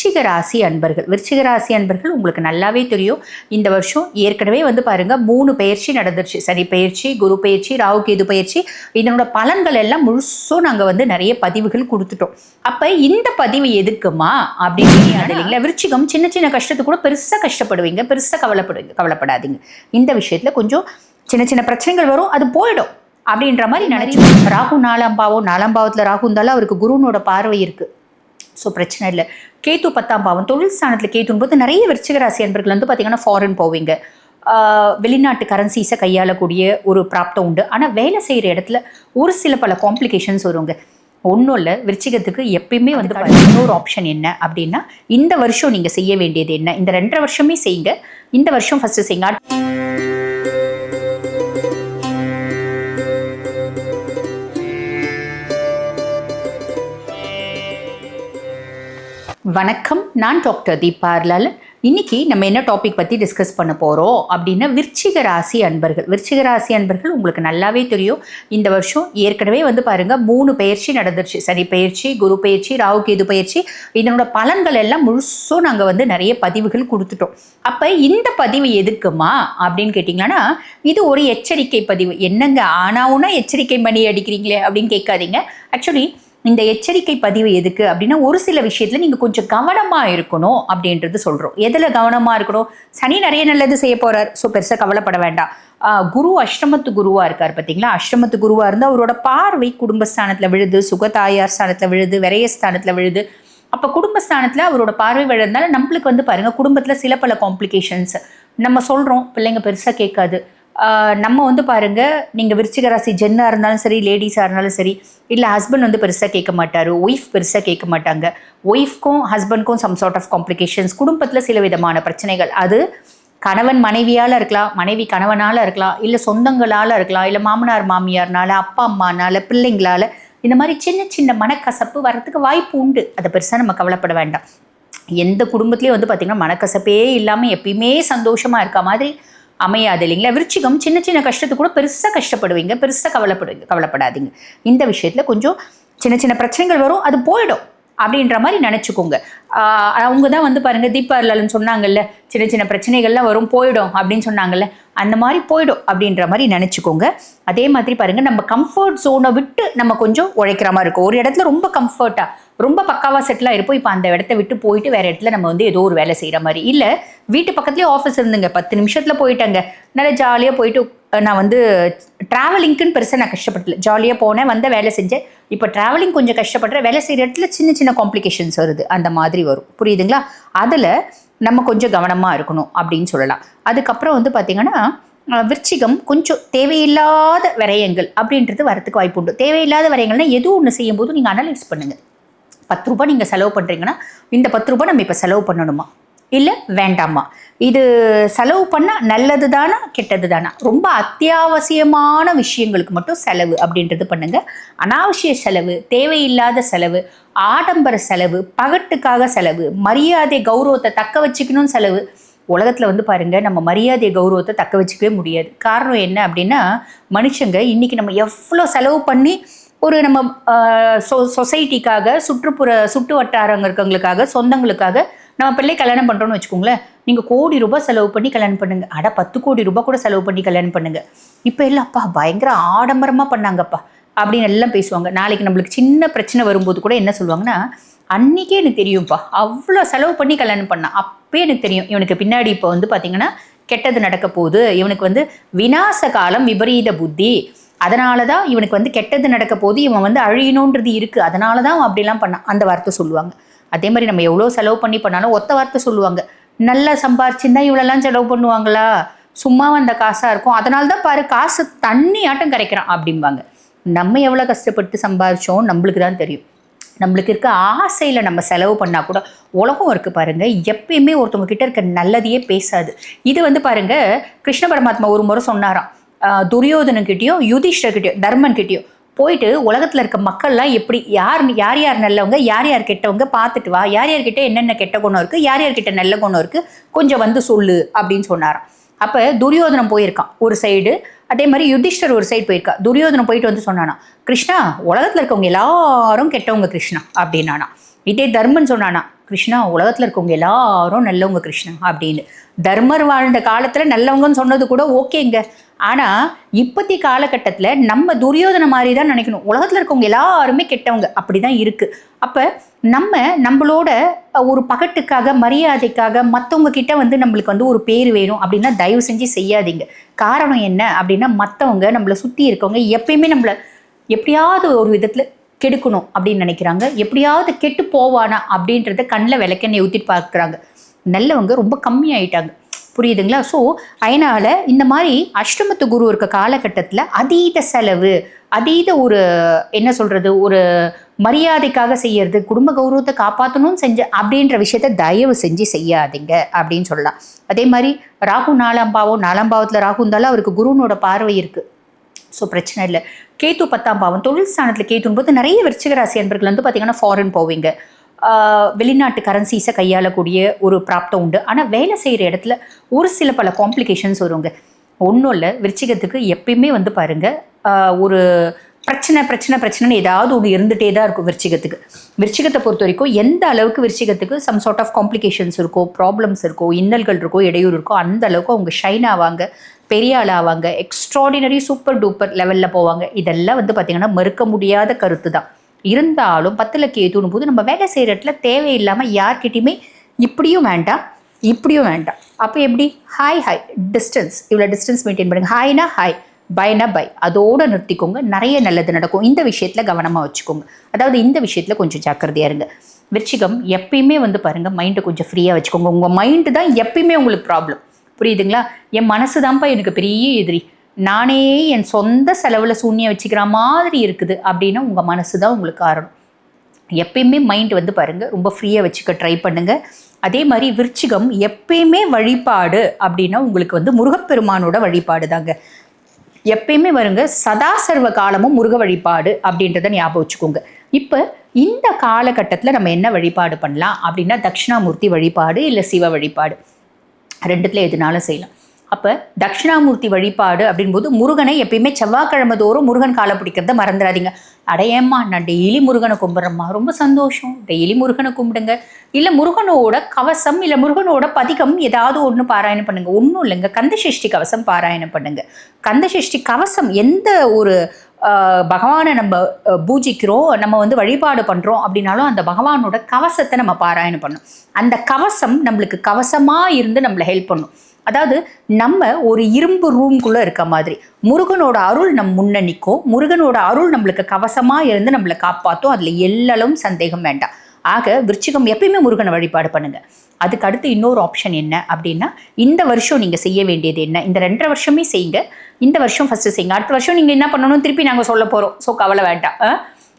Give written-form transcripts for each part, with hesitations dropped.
விருச்சிக ராசி அன்பர்கள் உங்களுக்கு நல்லாவே தெரியும். இந்த வருஷம் ஏற்கனவே வந்து பாருங்க 3 பெயர்ச்சி நடந்துருச்சு. சனி பெயர்ச்சி, குரு பெயர்ச்சி, ராகு கேது பெயர்ச்சி. இதனோட பலன்கள் எல்லாம் முழுசும் நாங்கள் வந்து நிறைய பதிவுகள் கொடுத்துட்டோம். அப்ப இந்த பதிவு எதுக்குமா அப்படின்னு இல்லைங்களா? விருச்சிகம் சின்ன சின்ன கஷ்டத்துக்கு கூட பெருசா கஷ்டப்படுவீங்க, பெருசா கவலைப்படாதீங்க. இந்த விஷயத்துல கொஞ்சம் சின்ன சின்ன பிரச்சனைகள் வரும், அது போயிடும் அப்படின்ற மாதிரி நினைச்சு. ராகு 4ஆம் பாவத்துல ராகு இருந்தாலும் அவருக்கு குருனோட பார்வை இருக்கு. ஸோ பிரச்சனை இல்லை. கேத்து 10ஆம் பாவம் தொழில் ஸ்தானத்தில் கேத்தும் போது நிறைய விருச்சிக ராசி அன்பர்கள் வந்து பார்த்தீங்கன்னா ஃபாரின் போவீங்க, வெளிநாட்டு கரன்சிஸை கையாளக்கூடிய ஒரு பிராப்தம் உண்டு. ஆனால் வேலை செய்கிற இடத்துல ஒரு சில பல காம்ப்ளிகேஷன்ஸ் வருங்க. ஒன்றும் இல்லை, விருச்சிகத்துக்கு எப்பயுமே வந்து இன்னொரு ஆப்ஷன் என்ன அப்படின்னா, இந்த வருஷம் நீங்கள் செய்ய வேண்டியது என்ன, இந்த 2.5 வருஷமே செய்யுங்க. இந்த வருஷம் ஃபஸ்ட்டு செய்யுங்க. வணக்கம், நான் டாக்டர் தீபா அருளாளன். இன்னைக்கு நம்ம என்ன டாபிக் பற்றி டிஸ்கஸ் பண்ண போகிறோம் அப்படின்னா, விருச்சிக ராசி அன்பர்கள் உங்களுக்கு நல்லாவே தெரியும். இந்த வருஷம் ஏற்கனவே வந்து பாருங்க 3 பெயர்ச்சி நடந்துருச்சு. சனி பெயர்ச்சி, குரு பெயர்ச்சி, ராகு கேது பெயர்ச்சி. இதனோட பலன்கள் எல்லாம் முழுசும் நாங்கள் வந்து நிறைய பதிவுகள் கொடுத்துட்டோம். அப்போ இந்த பதிவு எதுக்குமா அப்படின்னு கேட்டிங்கன்னா, இது ஒரு எச்சரிக்கை பதிவு. என்னங்க ஆனாவுன்னா எச்சரிக்கை மணி அடிக்கிறீங்களே அப்படின்னு கேட்காதீங்க. ஆக்சுவலி இந்த எச்சரிக்கை பதிவு எதுக்கு அப்படின்னா, ஒரு சில விஷயத்துல நீங்க கொஞ்சம் கவனமா இருக்கணும் அப்படின்றது சொல்றோம். எதுல கவனமா இருக்கணும்? சனி நிறைய நல்லது செய்ய போறார், ஸோ பெருசா கவலைப்பட வேண்டாம். குரு அஷ்டமத்து குருவா இருக்கார் பார்த்தீங்களா? அஷ்டமத்து குருவா இருந்தால் அவரோட பார்வை குடும்பஸ்தானத்துல விழுது, சுகதாயார் ஸ்தானத்துல விழுது, விரயஸ்தானத்துல விழுது. அப்போ குடும்பஸ்தானத்துல அவரோட பார்வை விழுறதுனால நம்மளுக்கு வந்து பாருங்க, குடும்பத்துல சில பல காம்ப்ளிகேஷன்ஸ். நம்ம சொல்றோம், பிள்ளைங்க பெருசா கேட்காது. நம்ம வந்து பாருங்க, நீங்கள் விருச்சிக ராசி ஜென்னாக இருந்தாலும் சரி, லேடிஸாக இருந்தாலும் சரி, இல்லை ஹஸ்பண்ட் வந்து பெருசாக கேட்க மாட்டார், ஒய்ஃப் பெருசாக கேட்க மாட்டாங்க. ஒய்ஃப்க்கும் ஹஸ்பண்ட்க்கும் சம் சார்ட் ஆஃப் காம்ப்ளிகேஷன்ஸ், குடும்பத்தில் சில விதமான பிரச்சனைகள். அது கணவன் மனைவியால் இருக்கலாம், மனைவி கணவனால் இருக்கலாம், இல்லை சொந்தங்களால் இருக்கலாம், இல்லை மாமனார் மாமியார்னால, அப்பா அம்மானால, பிள்ளைங்களால். இந்த மாதிரி சின்ன சின்ன மனக்கசப்பு வர்றதுக்கு வாய்ப்பு உண்டு. அதை பெருசாக நம்ம கவலைப்பட வேண்டாம். எந்த குடும்பத்துலேயும் வந்து பார்த்திங்கன்னா மனக்கசப்பே இல்லாமல் எப்பயுமே சந்தோஷமாக இருக்க மாதிரி அமையாது இல்லைங்களா? விருச்சிகம் சின்ன சின்ன கஷ்டத்துக்கு கூட பெருசாக கஷ்டப்படுவீங்க, பெருசாக கவலைப்படாதீங்க. இந்த விஷயத்தில் கொஞ்சம் சின்ன சின்ன பிரச்சனைகள் வரும், அது போயிடும் அப்படின்ற மாதிரி நினச்சிக்கோங்க. அவங்க தான் வந்து பாருங்க, தீபா அருளாளன் சொன்னாங்கல்ல, சின்ன சின்ன பிரச்சனைகள்லாம் வரும், போயிடும் அப்படின்னு சொன்னாங்கல்ல, அந்த மாதிரி போயிடும் அப்படின்ற மாதிரி நினச்சிக்கோங்க. அதே மாதிரி பாருங்க, நம்ம கம்ஃபர்ட் ஜோனை விட்டு நம்ம கொஞ்சம் உழைக்கிற மாதிரி இருக்கும். ஒரு இடத்துல ரொம்ப கம்ஃபர்ட்டாக ரொம்ப பக்காவாக செட்டிலாக இருப்போம். இப்போ அந்த இடத்த விட்டு போயிட்டு வேற இடத்துல நம்ம வந்து ஏதோ ஒரு வேலை செய்கிற மாதிரி. இல்லை வீட்டு பக்கத்துலேயே ஆஃபீஸ் இருந்துங்க, 10 நிமிஷத்தில் போயிட்டாங்க, நல்லா ஜாலியாக போயிட்டு. நான் வந்து ட்ராவலிங்க்குன்னு பெருசாக நான் கஷ்டப்படல, ஜாலியாக போனேன், வந்த வேலை செஞ்சேன். இப்போ ட்ராவலிங் கொஞ்சம் கஷ்டப்படுறேன், வேலை செய்கிற இடத்துல சின்ன சின்ன காம்ப்ளிகேஷன்ஸ் வருது, அந்த மாதிரி வரும். புரியுதுங்களா? அதில் நம்ம கொஞ்சம் கவனமாக இருக்கணும் அப்படின்னு சொல்லலாம். அதுக்கப்புறம் வந்து பார்த்திங்கன்னா, விருச்சிகம் கொஞ்சம் தேவையில்லாத விரயங்கள் அப்படின்றது வரத்துக்கு வாய்ப்பு உண்டு. தேவையில்லாத விரயங்கள்னால் எதுவும் ஒன்று செய்யும்போது நீங்கள் அனலைஸ் பண்ணுங்கள். 10 ரூபாய் நீங்கள் செலவு பண்ணுறீங்கன்னா, இந்த 10 ரூபாய் நம்ம இப்போ செலவு பண்ணணுமா இல்லை வேண்டாமா? இது செலவு பண்ணால் நல்லது தானா கெட்டது தானா? ரொம்ப அத்தியாவசியமான விஷயங்களுக்கு மட்டும் செலவு அப்படின்றது பண்ணுங்க. அனாவசிய செலவு, தேவையில்லாத செலவு, ஆடம்பர செலவு, பகட்டுக்காக செலவு, மரியாதை கௌரவத்தை தக்க வச்சுக்கணும்னு செலவு. உலகத்தில் வந்து பாருங்க, நம்ம மரியாதை கௌரவத்தை தக்க வச்சுக்கவே முடியாது. காரணம் என்ன அப்படின்னா, மனுஷங்க இன்னைக்கு நம்ம எவ்வளோ செலவு பண்ணி ஒரு நம்ம சொசைட்டிக்காக, சுற்று வட்டாரங்க இருக்கவங்களுக்காக, சொந்தங்களுக்காக நம்ம பிள்ளை கல்யாணம் பண்ணுறோன்னு வச்சுக்கோங்களேன். நீங்கள் கோடி ரூபாய் செலவு பண்ணி கல்யாணம் பண்ணுங்க, 10 கோடி ரூபாய் கூட செலவு பண்ணி கல்யாணம் பண்ணுங்க. இப்போ இல்லைப்பா பயங்கர ஆடம்பரமாக பண்ணாங்கப்பா அப்படின்னு எல்லாம் பேசுவாங்க. நாளைக்கு நம்மளுக்கு சின்ன பிரச்சனை வரும்போது கூட என்ன சொல்லுவாங்கன்னா, அன்றைக்கே எனக்கு தெரியும்ப்பா, அவ்வளோ செலவு பண்ணி கல்யாணம் பண்ணான், அப்போ எனக்கு தெரியும் இவனுக்கு பின்னாடி இப்போ வந்து பார்த்திங்கன்னா கெட்டது நடக்க போகுது, இவனுக்கு வந்து விநாச காலம், விபரீத புத்தி, அதனால தான் இவனுக்கு வந்து கெட்டது நடக்க போது, இவன் வந்து அழியணுன்றது இருக்குது, அதனால தான் அவன் அப்படிலாம் பண்ணான், அந்த வார்த்தை சொல்லுவாங்க. அதே மாதிரி நம்ம எவ்வளோ செலவு பண்ணாலும் ஒத்த வார்த்தை சொல்லுவாங்க. நல்லா சம்பாரிச்சுருந்தா இவ்வளோலாம் செலவு பண்ணுவாங்களா, சும்மா வந்த காசாக இருக்கும், அதனால தான் பாரு காசு தண்ணி ஆட்டம் கரைக்கிறான் அப்படிம்பாங்க. நம்ம எவ்வளோ கஷ்டப்பட்டு சம்பாரிச்சோம் நம்மளுக்கு தான் தெரியும். நம்மளுக்கு இருக்க ஆசையில் நம்ம செலவு பண்ணால் கூட உலகம் இருக்குது பாருங்கள், எப்பயுமே ஒருத்தவங்க கிட்ட இருக்க நல்லதையே பேசாது. இது வந்து பாருங்கள், கிருஷ்ண பரமாத்மா ஒரு முறை சொன்னாராம், துரியோதனன்கிட்டையும் யுதிஷ்டர்கிட்டையும் தர்மன்கிட்டையும் போயிட்டு உலகத்தில் இருக்க மக்கள்லாம் எப்படி யார் யார் நல்லவங்க, யார் கெட்டவங்க பார்த்துட்டு வா, யார்கிட்ட என்னென்ன கெட்ட குணம் இருக்குது, யார்கிட்ட நல்ல குணம் இருக்குது, கொஞ்சம் வந்து சொல்லு அப்படின்னு சொன்னாராம். அப்போ துரியோதனம் போயிருக்கான் ஒரு சைடு, அதே மாதிரி யுதிஷ்டர் ஒரு சைடு போயிருக்கா. துரியோதனம் போயிட்டு வந்து சொன்னானா, கிருஷ்ணா உலகத்தில் இருக்கவங்க எல்லாரும் கெட்டவங்க கிருஷ்ணா அப்படின்னானா. இதே தர்மன் சொன்னானா, கிருஷ்ணா உலகத்தில் இருக்கவங்க எல்லாரும் நல்லவங்க கிருஷ்ணா அப்படின்னு. தர்மர் வாழ்ந்த காலத்தில் நல்லவங்கன்னு சொன்னது கூட ஓகேங்க. ஆனால் இப்பத்தி காலகட்டத்தில் நம்ம துரியோதன மாதிரி தான் நினைக்கணும். உலகத்தில் இருக்கவங்க எல்லாருமே கெட்டவங்க, அப்படி தான் இருக்குது. அப்போ நம்மளோட ஒரு பகட்டுக்காக மரியாதைக்காக மற்றவங்க கிட்ட வந்து நம்மளுக்கு வந்து ஒரு பேர் வேணும் அப்படின்னா தயவு செஞ்சு செய்யாதீங்க. காரணம் என்ன அப்படின்னா, மற்றவங்க நம்மளை சுற்றி இருக்கவங்க எப்பயுமே நம்மளை எப்படியாவது ஒரு விதத்தில் கெடுக்கணும் அப்படின்னு நினைக்கிறாங்க. எப்படியாவது கெட்டு போவானா அப்படின்றத கண்ணில் விளக்கெண்ணெய் ஊற்றிட்டு பார்க்குறாங்க. நல்லவங்க ரொம்ப கம்மியாயிட்டாங்க, புரியுதுங்களா? ஸோ அதனால் இந்த மாதிரி அஷ்டமத்து குரு இருக்க காலகட்டத்தில் அதீத செலவு, அதீத ஒரு என்ன சொல்கிறது, ஒரு மரியாதைக்காக செய்யறது, குடும்ப கௌரவத்தை காப்பாற்றணும்னு செஞ்ச அப்படின்ற விஷயத்த தயவு செஞ்சு செய்யாதீங்க அப்படின்னு சொல்லலாம். அதே மாதிரி ராகு 4ஆம் பாவம், 4ஆம் பாவத்தில் ராகு இருந்தாலும் அவருக்கு குருனோட பார்வை இருக்குது. ஸோ பிரச்சனை இல்லை. கேத்து 10ஆம் பாவம், தொழில் ஸ்தானத்தில் கேத்துன்னு போது நிறைய விருச்சிக ராசி அன்பர்கள் வந்து பார்த்திங்கன்னா ஃபாரின் போவீங்க, வெளிநாட்டு கரன்சிஸை கையாளக்கூடிய ஒரு பிராப்தம் உண்டு. ஆனால் வேலை செய்கிற இடத்துல ஒரு சில பல காம்ப்ளிகேஷன்ஸ் வருங்க. ஒன்றும் இல்லை, விருச்சிகத்துக்கு எப்பயுமே வந்து பாருங்கள் ஒரு பிரச்சனைன்னு ஏதாவது ஒன்று இருந்துகிட்டே தான் இருக்கும் விருச்சிகத்துக்கு. விருச்சிகத்தை பொறுத்த வரைக்கும் எந்த அளவுக்கு விருச்சிகத்துக்கு சம் சார்ட் ஆஃப் காம்ப்ளிகேஷன்ஸ் இருக்கோ, ப்ராப்ளம்ஸ் இருக்கோ, இன்னல்கள் இருக்கோ, இடையூறு இருக்கோ, அந்த அளவுக்கு அவங்க ஷைன் ஆவாங்க, பெரிய ஆள் ஆவாங்க, எக்ஸ்ட்ராடினரி சூப்பர் டூப்பர் லெவலில் போவாங்க. இதெல்லாம் வந்து பார்த்திங்கன்னா மறுக்க முடியாத கருத்து தான். இருந்தாலும் 10ல் கேத்துன்னு போது நம்ம வேலை செய்கிற இடத்துல தேவையில்லாமல் யார்கிட்டையுமே இப்படியும் வேண்டாம் இப்படியும் வேண்டாம். அப்போ எப்படி ஹாய் டிஸ்டன்ஸ், இவ்வளோ டிஸ்டன்ஸ் மெயின்டைன் பண்ணுங்க. ஹாய்னா ஹாய், பைனா பை, அதோடு நிறுத்திக்கோங்க. நிறைய நல்லது நடக்கும். இந்த விஷயத்தில் கவனமாக வச்சுக்கோங்க. அதாவது இந்த விஷயத்தில் கொஞ்சம் ஜாக்கிரதையாக இருங்க. விருச்சிகம் எப்பயுமே வந்து பாருங்கள் மைண்டை கொஞ்சம் ஃப்ரீயாக வச்சுக்கோங்க. உங்கள் மைண்டு தான் எப்பயுமே உங்களுக்கு ப்ராப்ளம், புரியுதுங்களா? என் மனசு தான்ப்பா எனக்கு பெரிய எதிரி, நானே என் சொந்த செலவில் சூன்யம் வச்சுக்கிற மாதிரி இருக்குது அப்படின்னா உங்கள் மனசு தான் உங்களுக்கு காரணம். எப்பயுமே மைண்ட் வந்து பாருங்கள் ரொம்ப ஃப்ரீயாக வச்சுக்க ட்ரை பண்ணுங்கள். அதே மாதிரி விருச்சிகம் எப்பயுமே வழிபாடு அப்படின்னா உங்களுக்கு வந்து முருகப்பெருமானோட வழிபாடு தாங்க. எப்பயுமே வருங்க, சதா சர்வ காலமும் முருக வழிபாடு அப்படின்றத ஞாபகம் வச்சுக்கோங்க. இப்போ இந்த காலகட்டத்தில் நம்ம என்ன வழிபாடு பண்ணலாம் அப்படின்னா, தட்சிணாமூர்த்தி வழிபாடு இல்லை சிவ வழிபாடு, ரெண்டுத்தில் எதுனாலும் செய்யலாம். அப்போ தட்சிணாமூர்த்தி வழிபாடு அப்படின்போது முருகனை எப்பயுமே செவ்வாய்க்கிழமை தோறும் முருகன் காலை பிடிக்கிறத மறந்துடாதீங்க. அடையம்மா நான் டெய்லி முருகனை கும்பிட்றேம்மா, ரொம்ப சந்தோஷம், டெய்லி முருகனை கும்பிடுங்க. இல்லை முருகனோட கவசம் இல்லை முருகனோட பதிகம் ஏதாவது ஒன்று பாராயணம் பண்ணுங்க. ஒன்றும் இல்லைங்க, கந்தசஷ்டி கவசம் பாராயணம் பண்ணுங்க. கந்தசஷ்டி கவசம் எந்த ஒரு பகவானை நம்ம பூஜிக்கிறோம், நம்ம வந்து வழிபாடு பண்ணுறோம் அப்படின்னாலும் அந்த பகவானோட கவசத்தை நம்ம பாராயணம் பண்ணணும். அந்த கவசம் நம்மளுக்கு கவசமாக இருந்து நம்மளை ஹெல்ப் பண்ணும். அதாவது நம்ம ஒரு இரும்பு ரூம்குள்ளே இருக்க மாதிரி முருகனோட அருள் நம் முன்ன நிற்கும். முருகனோட அருள் நம்மளுக்கு கவசமாக இருந்து நம்மளை காப்பாற்றும். அதில் எல்லளவும் சந்தேகம் வேண்டாம். ஆக விருச்சிகம் எப்பயுமே முருகனை வழிபாடு பண்ணுங்கள். அதுக்கு அடுத்து இன்னொரு ஆப்ஷன் என்ன அப்படின்னா, இந்த வருஷம் நீங்கள் செய்ய வேண்டியது என்ன, இந்த 2.5 வருஷமே செய்யுங்க. இந்த வருஷம் ஃபஸ்ட்டு செய்யுங்க. அடுத்த வருஷம் நீங்கள் என்ன பண்ணணும் திருப்பி நாங்கள் சொல்ல போகிறோம். ஸோ கவலை வேண்டாம்.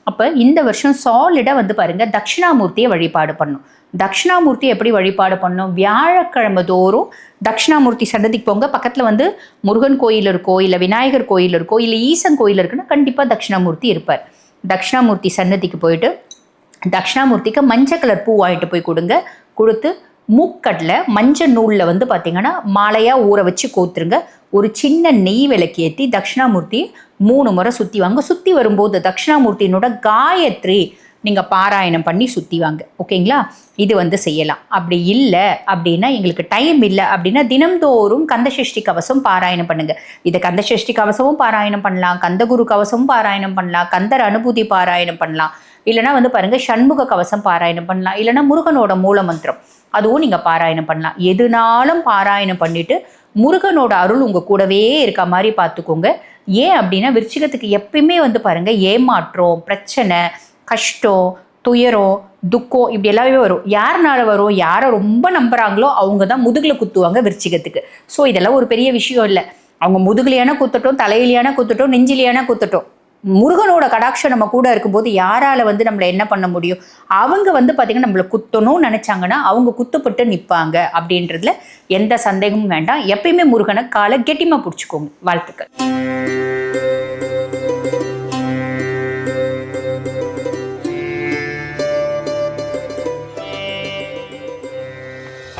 அப்போ இந்த வருஷம் சாலிடாக வந்து பாருங்கள் தட்சிணாமூர்த்தியை வழிபாடு பண்ணணும். தட்சிணாமூர்த்தி எப்படி வழிபாடு பண்ணணும்? வியாழக்கிழமை தோறும் தட்சிணாமூர்த்தி சன்னதிக்கு போங்க. பக்கத்தில் வந்து முருகன் கோயில் இருக்கோ, இல்லை விநாயகர் கோயில் இருக்கோ, இல்லை ஈசன் கோயில் இருக்குன்னா கண்டிப்பாக தட்சிணாமூர்த்தி இருப்பார். தட்சிணாமூர்த்தி சன்னதிக்கு போயிட்டு தட்சிணாமூர்த்திக்கு மஞ்சள் கலர் பூ வாங்கிட்டு போய் கொடுங்க. கொடுத்து மூக்கடலை மஞ்சள் நூலில் வந்து பார்த்திங்கன்னா மாலையாக ஊற வச்சு கோத்துருங்க. ஒரு சின்ன நெய் விளக்கேற்றி தட்சிணாமூர்த்தி 3 முறை சுற்றி வாங்க. சுற்றி வரும்போது தட்சிணாமூர்த்தியினோட காயத்ரி நீங்கள் பாராயணம் பண்ணி சுற்றி வாங்க. ஓகேங்களா? இது வந்து செய்யலாம். அப்படி இல்லை அப்படின்னா, எங்களுக்கு டைம் இல்லை அப்படின்னா, தினம்தோறும் கந்தசஷ்டி கவசம் பாராயணம் பண்ணுங்கள். இதை கந்தசஷ்டி கவசமும் பாராயணம் பண்ணலாம், கந்தகுரு கவசமும் பாராயணம் பண்ணலாம், கந்தர் அனுபூதி பாராயணம் பண்ணலாம், இல்லைனா வந்து பாருங்கள் சண்முக கவசம் பாராயணம் பண்ணலாம், இல்லைனா முருகனோட மூல மந்திரம் அதுவும் நீங்கள் பாராயணம் பண்ணலாம். எதுனாலும் பாராயணம் பண்ணிவிட்டு முருகனோட அருள் உங்கள் கூடவே இருக்க மாதிரி பார்த்துக்கோங்க. ஏன் அப்படின்னா, விருச்சிகத்துக்கு எப்பயுமே வந்து பாருங்கள் ஏமாற்றம், பிரச்சனை, கஷ்டம், துயரம், துக்கம் இப்படி எல்லாமே வரும். யாருனால வரும்? யாரை ரொம்ப நம்புகிறாங்களோ அவங்க தான் முதுகில் குத்துவாங்க விருச்சிகத்துக்கு. ஸோ இதெல்லாம் ஒரு பெரிய விஷயம் இல்லை. அவங்க முதுகுலையான குத்தட்டும், தலையிலையான குத்தட்டும், நெஞ்சிலையான குத்தட்டும், முருகனோட கடாட்சம் நம்ம கூட இருக்கும்போது யாரால வந்து நம்மளை என்ன பண்ண முடியும்? அவங்க வந்து பார்த்திங்கன்னா நம்மளை குத்தணும்னு நினச்சாங்கன்னா அவங்க குத்துப்பட்டு நிற்பாங்க அப்படின்றதுல எந்த சந்தேகமும் வேண்டாம். எப்பயுமே முருகனை காலை கெட்டிமாக பிடிச்சிக்கோங்க. வாழ்த்துக்கள்.